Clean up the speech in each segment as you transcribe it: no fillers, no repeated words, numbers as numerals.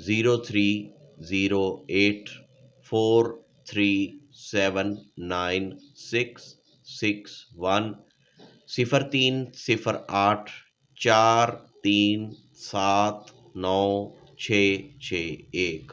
0308437961 0308437961।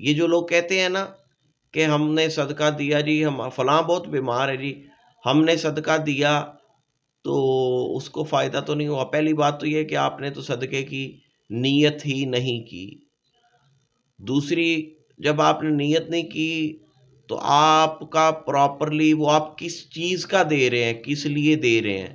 یہ جو لوگ کہتے ہیں نا کہ ہم نے صدقہ دیا جی، ہم فلاں بہت بیمار ہے جی، ہم نے صدقہ دیا تو اس کو فائدہ تو نہیں ہوا۔ پہلی بات تو یہ کہ آپ نے تو صدقے کی نیت ہی نہیں کی۔ دوسری، جب آپ نے نیت نہیں کی تو آپ کا پراپرلی وہ آپ کس چیز کا دے رہے ہیں، کس لیے دے رہے ہیں،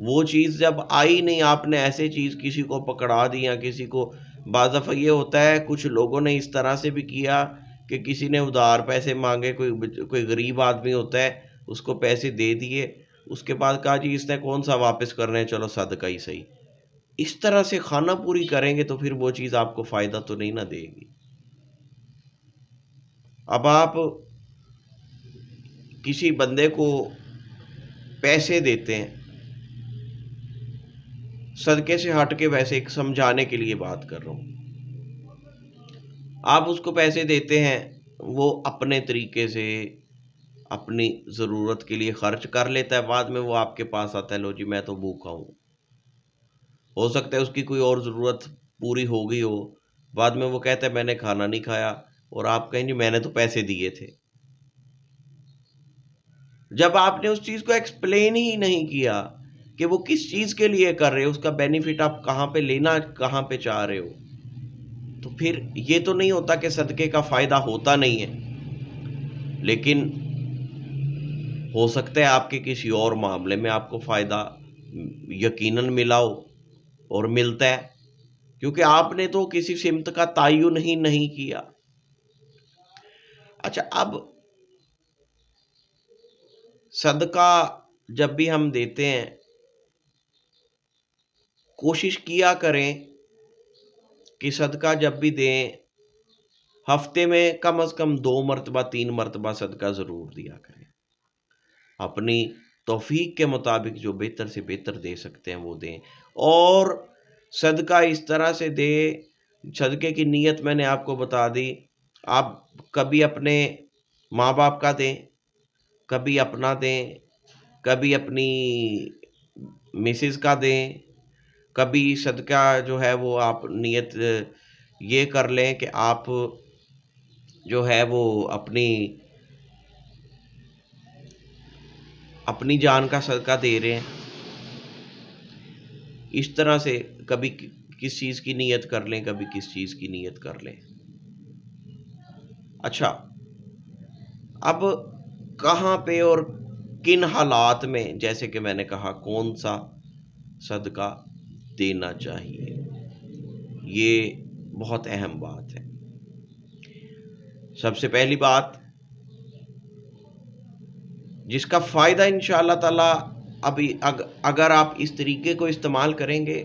وہ چیز جب آئی نہیں، آپ نے ایسے چیز کسی کو پکڑا دی یا کسی کو، بعض دفعہ یہ ہوتا ہے کچھ لوگوں نے اس طرح سے بھی کیا کہ کسی نے ادھار پیسے مانگے، کوئی غریب آدمی ہوتا ہے، اس کو پیسے دے دیے، اس کے بعد کہا جی اس نے کون سا واپس کرنا ہے، چلو صدقہ ہی صحیح۔ اس طرح سے خانہ پوری کریں گے تو پھر وہ چیز آپ کو فائدہ تو نہیں نہ دے گی۔ اب آپ کسی بندے کو پیسے دیتے ہیں، صدقے سے ہٹ کے ویسے ایک سمجھانے کے لیے بات کر رہا ہوں، آپ اس کو پیسے دیتے ہیں، وہ اپنے طریقے سے اپنی ضرورت کے لیے خرچ کر لیتا ہے، بعد میں وہ آپ کے پاس آتا ہے، لو جی میں تو بھوکا ہوں۔ ہو سکتا ہے اس کی کوئی اور ضرورت پوری ہو گئی ہو، بعد میں وہ کہتا ہے میں نے کھانا نہیں کھایا، اور آپ کہیں جی میں نے تو پیسے دیے تھے۔ جب آپ نے اس چیز کو ایکسپلین ہی نہیں کیا کہ وہ کس چیز کے لیے کر رہے ہو، اس کا بینیفٹ آپ کہاں پہ لینا، کہاں پہ چاہ رہے ہو، تو پھر یہ تو نہیں ہوتا کہ صدقے کا فائدہ ہوتا نہیں ہے، لیکن ہو سکتا ہے آپ کے کسی اور معاملے میں آپ کو فائدہ یقیناً ملا ہو، اور ملتا ہے، کیونکہ آپ نے تو کسی سمت کا تعین ہی نہیں کیا۔ اچھا، اب صدقہ جب بھی ہم دیتے ہیں، کوشش کیا کریں کہ صدقہ جب بھی دیں ہفتے میں کم از کم 2 مرتبہ 3 مرتبہ صدقہ ضرور دیا کریں، اپنی توفیق کے مطابق جو بہتر سے بہتر دے سکتے ہیں وہ دیں، اور صدقہ اس طرح سے دیں، صدقے کی نیت میں نے آپ کو بتا دی، آپ کبھی اپنے ماں باپ کا دیں، کبھی اپنا دیں، کبھی اپنی مسز کا دیں، کبھی صدقہ جو ہے وہ آپ نیت یہ کر لیں کہ آپ جو ہے وہ اپنی جان کا صدقہ دے رہے ہیں، اس طرح سے کبھی کس چیز کی نیت کر لیں، کبھی کس چیز کی نیت کر لیں۔ اچھا، اب کہاں پہ اور کن حالات میں، جیسے کہ میں نے کہا کون سا صدقہ دینا چاہیے، یہ بہت اہم بات ہے۔ سب سے پہلی بات، جس کا فائدہ انشاءاللہ تعالی ابھی اگر آپ اس طریقے کو استعمال کریں گے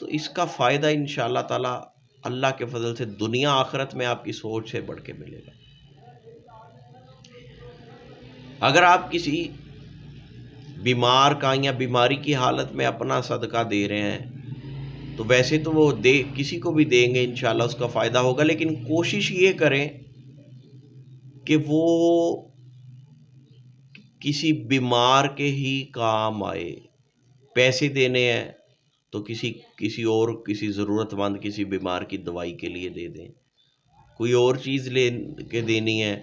تو اس کا فائدہ انشاءاللہ تعالی اللہ کے فضل سے دنیا آخرت میں آپ کی سوچ سے بڑھ کے ملے گا۔ اگر آپ کسی بیمار کا یا بیماری کی حالت میں اپنا صدقہ دے رہے ہیں تو ویسے تو وہ کسی کو بھی دیں گے انشاءاللہ اس کا فائدہ ہوگا، لیکن کوشش یہ کریں کہ وہ کسی بیمار کے ہی کام آئے۔ پیسے دینے ہیں تو کسی ضرورت مند کسی بیمار کی دوائی کے لیے دے دیں، کوئی اور چیز لے کے دینی ہے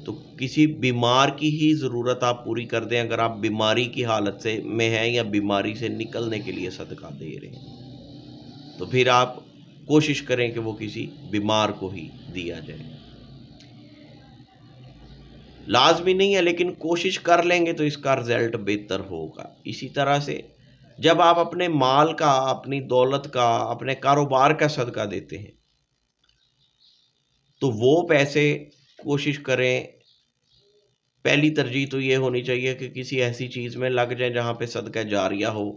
تو کسی بیمار کی ہی ضرورت آپ پوری کر دیں، اگر آپ بیماری کی حالت میں ہیں یا بیماری سے نکلنے کے لیے صدقہ دے رہے ہیں تو پھر آپ کوشش کریں کہ وہ کسی بیمار کو ہی دیا جائے۔ لازمی نہیں ہے لیکن کوشش کر لیں گے تو اس کا رزلٹ بہتر ہوگا۔ اسی طرح سے جب آپ اپنے مال کا، اپنی دولت کا، اپنے کاروبار کا صدقہ دیتے ہیں تو وہ پیسے کوشش کریں، پہلی ترجیح تو یہ ہونی چاہیے کہ کسی ایسی چیز میں لگ جائیں جہاں پہ صدقہ جاریہ ہو،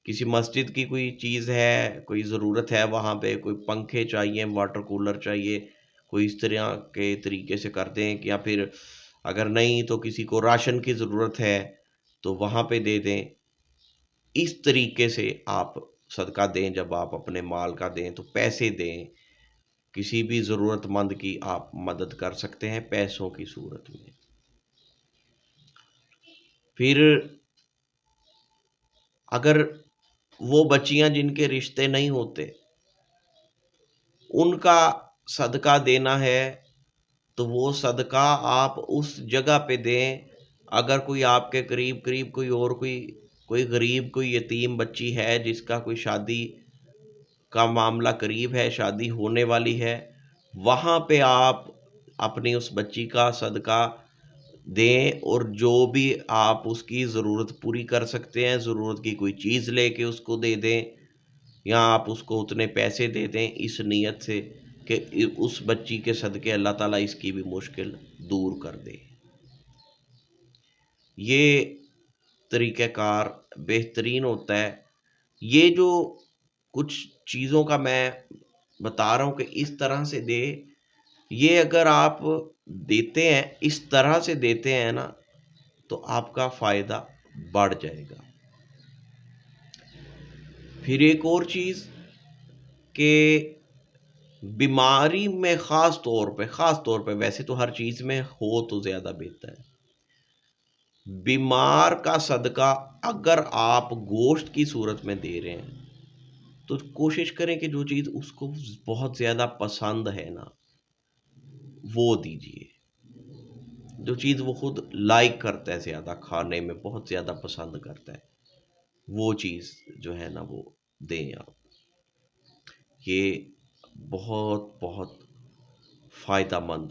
کسی مسجد کی کوئی چیز ہے، کوئی ضرورت ہے، وہاں پہ کوئی پنکھے چاہیے، واٹر کولر چاہیے، کوئی اس طرح کے طریقے سے کر دیں، یا پھر اگر نہیں تو کسی کو راشن کی ضرورت ہے تو وہاں پہ دے دیں۔ اس طریقے سے آپ صدقہ دیں، جب آپ اپنے مال کا دیں تو پیسے دیں، کسی بھی ضرورت مند کی آپ مدد کر سکتے ہیں پیسوں کی صورت میں۔ پھر اگر وہ بچیاں جن کے رشتے نہیں ہوتے ان کا صدقہ دینا ہے تو وہ صدقہ آپ اس جگہ پہ دیں، اگر کوئی آپ کے قریب کوئی غریب کوئی یتیم بچی ہے جس کا کوئی شادی کا معاملہ قریب ہے، شادی ہونے والی ہے، وہاں پہ آپ اپنی اس بچی کا صدقہ دیں، اور جو بھی آپ اس کی ضرورت پوری کر سکتے ہیں، ضرورت کی کوئی چیز لے کے اس کو دے دیں، یا آپ اس کو اتنے پیسے دے دیں اس نیت سے کہ اس بچی کے صدقے اللہ تعالیٰ اس کی بھی مشکل دور کر دے۔ یہ طریقہ کار بہترین ہوتا ہے۔ یہ جو کچھ چیزوں کا میں بتا رہا ہوں کہ اس طرح سے دے، یہ اگر آپ دیتے ہیں، اس طرح سے دیتے ہیں نا، تو آپ کا فائدہ بڑھ جائے گا۔ پھر ایک اور چیز کہ بیماری میں خاص طور پہ ویسے تو ہر چیز میں ہو تو زیادہ بہتر ہے، بیمار کا صدقہ اگر آپ گوشت کی صورت میں دے رہے ہیں تو کوشش کریں کہ جو چیز اس کو بہت زیادہ پسند ہے نا وہ دیجیے، جو چیز وہ خود لائک کرتا ہے، زیادہ کھانے میں بہت زیادہ پسند کرتا ہے، وہ چیز جو ہے نا وہ دیں آپ۔ یہ بہت بہت فائدہ مند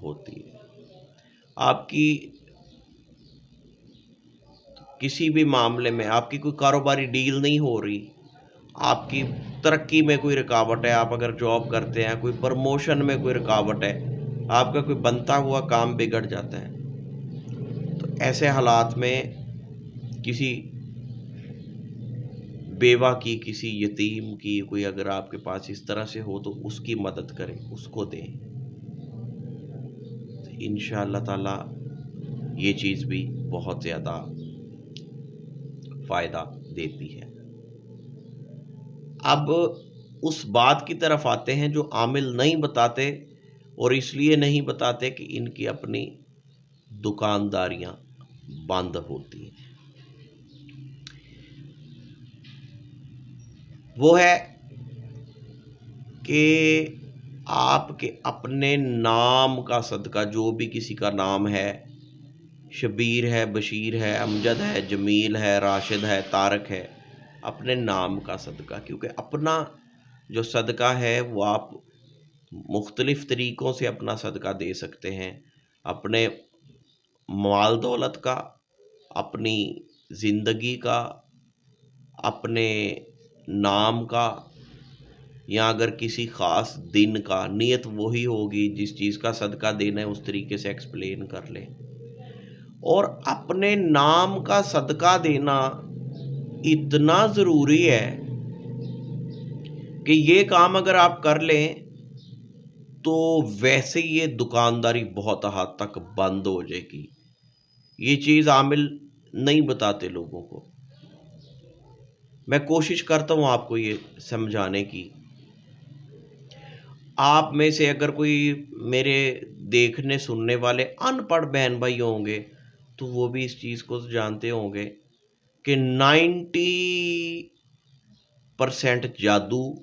ہوتی ہے۔ آپ کی کسی بھی معاملے میں آپ کی کوئی کاروباری ڈیل نہیں ہو رہی، آپ کی ترقی میں کوئی رکاوٹ ہے، آپ اگر جاب کرتے ہیں، کوئی پروموشن میں کوئی رکاوٹ ہے، آپ کا کوئی بنتا ہوا کام بگڑ جاتا ہے، تو ایسے حالات میں کسی بیوہ کی، کسی یتیم کی کوئی اگر آپ کے پاس اس طرح سے ہو تو اس کی مدد کریں، اس کو دیں، انشاءاللہ تعالی یہ چیز بھی بہت زیادہ فائدہ دیتی ہے۔ اب اس بات کی طرف آتے ہیں جو عامل نہیں بتاتے، اور اس لیے نہیں بتاتے کہ ان کی اپنی دکانداریاں بند ہوتی ہیں۔ وہ ہے کہ آپ کے اپنے نام کا صدقہ، جو بھی کسی کا نام ہے، شبیر ہے، بشیر ہے، امجد ہے، جمیل ہے، راشد ہے، طارق ہے، اپنے نام کا صدقہ، کیونکہ اپنا جو صدقہ ہے وہ آپ مختلف طریقوں سے اپنا صدقہ دے سکتے ہیں، اپنے مال دولت کا، اپنی زندگی کا، اپنے نام کا، یا اگر کسی خاص دن کا، نیت وہی ہوگی جس چیز کا صدقہ دینا ہے اس طریقے سے ایکسپلین کر لیں۔ اور اپنے نام کا صدقہ دینا اتنا ضروری ہے کہ یہ کام اگر آپ کر لیں تو ویسے یہ دکانداری بہت حد تک بند ہو جائے گی۔ یہ چیز عامل نہیں بتاتے لوگوں کو، میں کوشش کرتا ہوں آپ کو یہ سمجھانے کی۔ آپ میں سے اگر کوئی میرے دیکھنے سننے والے ان پڑھ بہن بھائی ہوں گے تو وہ بھی اس چیز کو جانتے ہوں گے کہ 90% جادو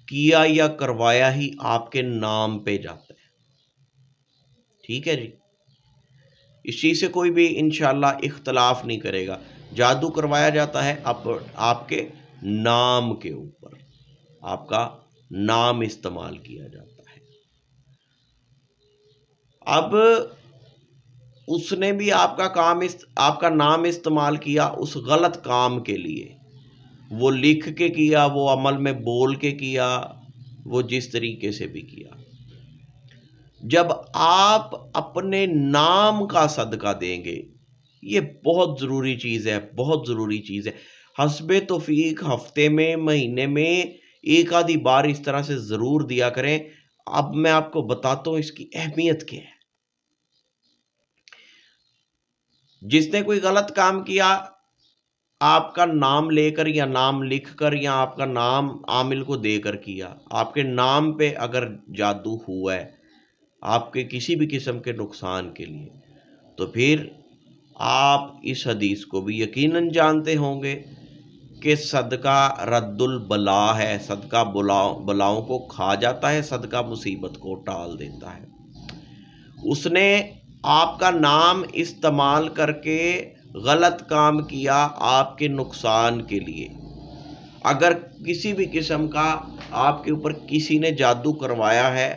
کیا یا کروایا ہی آپ کے نام پہ جاتا ہے۔ ٹھیک ہے جی، اس چیز سے کوئی بھی انشاءاللہ اختلاف نہیں کرے گا، جادو کروایا جاتا ہے آپ کے نام کے اوپر، آپ کا نام استعمال کیا جاتا ہے۔ اب اس نے بھی آپ کا نام استعمال کیا اس غلط کام کے لیے، وہ لکھ کے کیا، وہ عمل میں بول کے کیا، وہ جس طریقے سے بھی کیا۔ جب آپ اپنے نام کا صدقہ دیں گے، یہ بہت ضروری چیز ہے، بہت ضروری چیز ہے، حسب توفیق ہفتے میں، مہینے میں ایک آدھی بار اس طرح سے ضرور دیا کریں۔ اب میں آپ کو بتاتا ہوں اس کی اہمیت کیا ہے۔ جس نے کوئی غلط کام کیا، آپ کا نام لے کر یا نام لکھ کر یا آپ کا نام عامل کو دے کر کیا، آپ کے نام پہ اگر جادو ہوا ہے آپ کے کسی بھی قسم کے نقصان کے لیے، تو پھر آپ اس حدیث کو بھی یقیناً جانتے ہوں گے کہ صدقہ رد البلا ہے، صدقہ بلاؤں کو کھا جاتا ہے، صدقہ مصیبت کو ٹال دیتا ہے۔ اس نے آپ کا نام استعمال کر کے غلط کام کیا آپ کے نقصان کے لیے۔ اگر کسی بھی قسم کا آپ کے اوپر کسی نے جادو کروایا ہے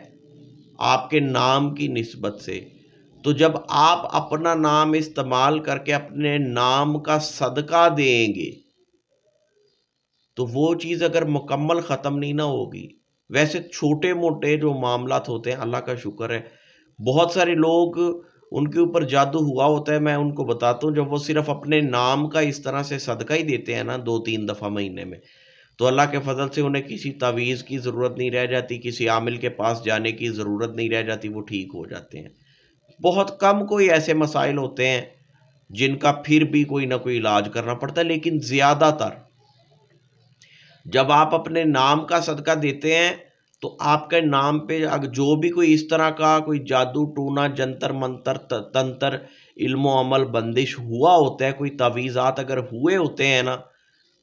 آپ کے نام کی نسبت سے، تو جب آپ اپنا نام استعمال کر کے اپنے نام کا صدقہ دیں گے تو وہ چیز اگر مکمل ختم نہیں نہ ہوگی۔ ویسے چھوٹے موٹے جو معاملات ہوتے ہیں، اللہ کا شکر ہے بہت سارے لوگ ان کے اوپر جادو ہوا ہوتا ہے، میں ان کو بتاتا ہوں، جب وہ صرف اپنے نام کا اس طرح سے صدقہ ہی دیتے ہیں نا 2-3 دفعہ مہینے میں، تو اللہ کے فضل سے انہیں کسی تعویذ کی ضرورت نہیں رہ جاتی، کسی عامل کے پاس جانے کی ضرورت نہیں رہ جاتی، وہ ٹھیک ہو جاتے ہیں۔ بہت کم کوئی ایسے مسائل ہوتے ہیں جن کا پھر بھی کوئی نہ کوئی علاج کرنا پڑتا ہے، لیکن زیادہ تر جب آپ اپنے نام کا صدقہ دیتے ہیں تو آپ کے نام پہ جو بھی کوئی اس طرح کا کوئی جادو ٹونا جنتر منتر تنتر علم و عمل بندش ہوا ہوتا ہے، کوئی تعویذات اگر ہوئے ہوتے ہیں نا،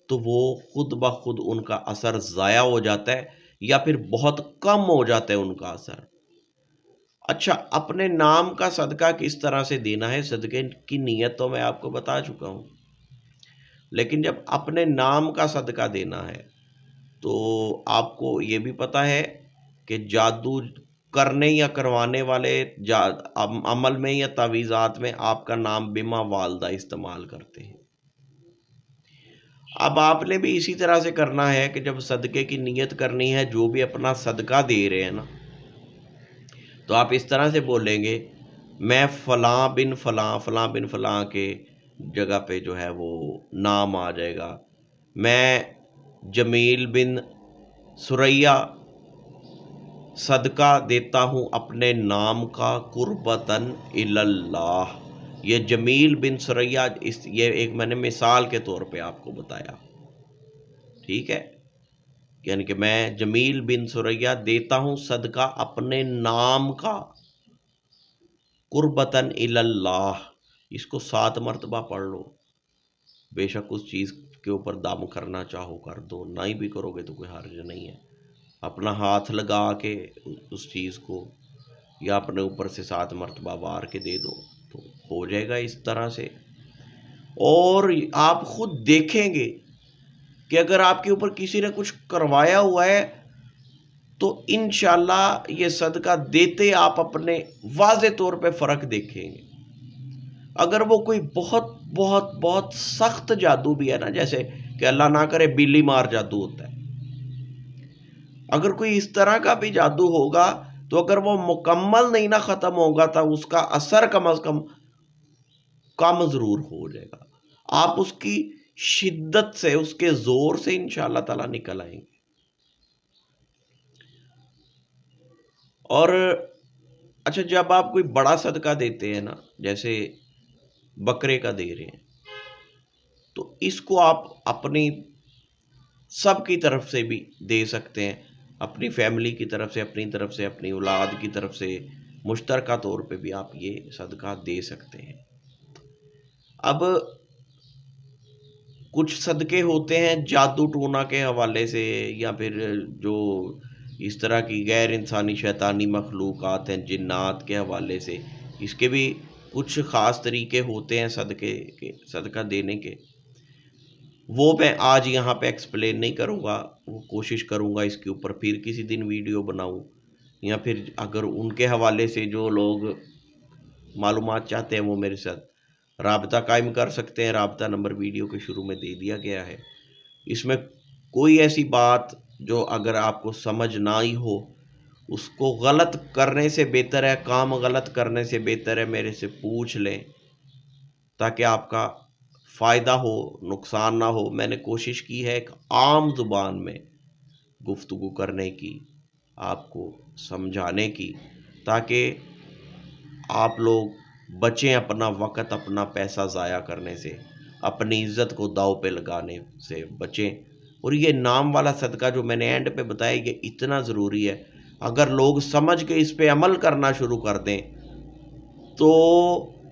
تو وہ خود بخود ان کا اثر ضائع ہو جاتا ہے یا پھر بہت کم ہو جاتا ہے ان کا اثر۔ اچھا، اپنے نام کا صدقہ کس طرح سے دینا ہے، صدقے کی نیت تو میں آپ کو بتا چکا ہوں، لیکن جب اپنے نام کا صدقہ دینا ہے تو آپ کو یہ بھی پتا ہے کہ جادو کرنے یا کروانے والے عمل میں یا تعویذات میں آپ کا نام بما والدہ استعمال کرتے ہیں۔ اب آپ نے بھی اسی طرح سے کرنا ہے کہ جب صدقے کی نیت کرنی ہے، جو بھی اپنا صدقہ دے رہے ہیں نا، تو آپ اس طرح سے بولیں گے، میں فلاں بن فلاں فلاں بن فلاں کے جگہ پہ جو ہے وہ نام آ جائے گا، میں جمیل بن سریا صدقہ دیتا ہوں اپنے نام کا قربتاً اللہ۔ یہ جمیل بن سریا، یہ ایک میں نے مثال کے طور پہ آپ کو بتایا، ٹھیک ہے، یعنی کہ میں جمیل بن سریا دیتا ہوں صدقہ اپنے نام کا قربتاً اللہ۔ اس کو 7 مرتبہ پڑھ لو، بے شک اس چیز کے اوپر دم کرنا چاہو کر دو، نہ ہی بھی کرو گے تو کوئی حرج نہیں ہے، اپنا ہاتھ لگا کے اس چیز کو یا اپنے اوپر سے 7 مرتبہ وار کے دے دو تو ہو جائے گا اس طرح سے۔ اور آپ خود دیکھیں گے کہ اگر آپ کے اوپر کسی نے کچھ کروایا ہوا ہے تو انشاءاللہ یہ صدقہ دیتے آپ اپنے واضح طور پہ فرق دیکھیں گے۔ اگر وہ کوئی بہت بہت بہت سخت جادو بھی ہے نا، جیسے کہ اللہ نہ کرے بلی مار جادو ہوتا ہے، اگر کوئی اس طرح کا بھی جادو ہوگا تو اگر وہ مکمل نہیں نہ ختم ہوگا تو اس کا اثر کم از کم کم ضرور ہو جائے گا، آپ اس کی شدت سے، اس کے زور سے انشاءاللہ تعالیٰ نکل آئیں گے۔ اور اچھا، جب آپ کوئی بڑا صدقہ دیتے ہیں نا، جیسے بکرے کا دے رہے ہیں، تو اس کو آپ اپنی سب کی طرف سے بھی دے سکتے ہیں، اپنی فیملی کی طرف سے، اپنی طرف سے، اپنی اولاد کی طرف سے، مشترکہ طور پہ بھی آپ یہ صدقہ دے سکتے ہیں۔ اب کچھ صدقے ہوتے ہیں جادو ٹونا کے حوالے سے یا پھر جو اس طرح کی غیر انسانی شیطانی مخلوقات ہیں جنات کے حوالے سے، اس کے بھی کچھ خاص طریقے ہوتے ہیں صدقہ دینے کے، وہ میں آج یہاں پہ ایکسپلین نہیں کروں گا، وہ کوشش کروں گا اس کے اوپر پھر کسی دن ویڈیو بناؤں، یا پھر اگر ان کے حوالے سے جو لوگ معلومات چاہتے ہیں وہ میرے ساتھ رابطہ قائم کر سکتے ہیں، رابطہ نمبر ویڈیو کے شروع میں دے دیا گیا ہے۔ اس میں کوئی ایسی بات جو اگر آپ کو سمجھ نہ ہی ہو، اس کو غلط کرنے سے بہتر ہے، کام غلط کرنے سے بہتر ہے میرے سے پوچھ لیں تاکہ آپ کا فائدہ ہو، نقصان نہ ہو۔ میں نے کوشش کی ہے ایک عام زبان میں گفتگو کرنے کی، آپ کو سمجھانے کی، تاکہ آپ لوگ بچیں اپنا وقت، اپنا پیسہ ضائع کرنے سے، اپنی عزت کو داؤ پہ لگانے سے بچیں۔ اور یہ نام والا صدقہ جو میں نے اینڈ پہ بتایا، یہ اتنا ضروری ہے، اگر لوگ سمجھ کے اس پہ عمل کرنا شروع کر دیں تو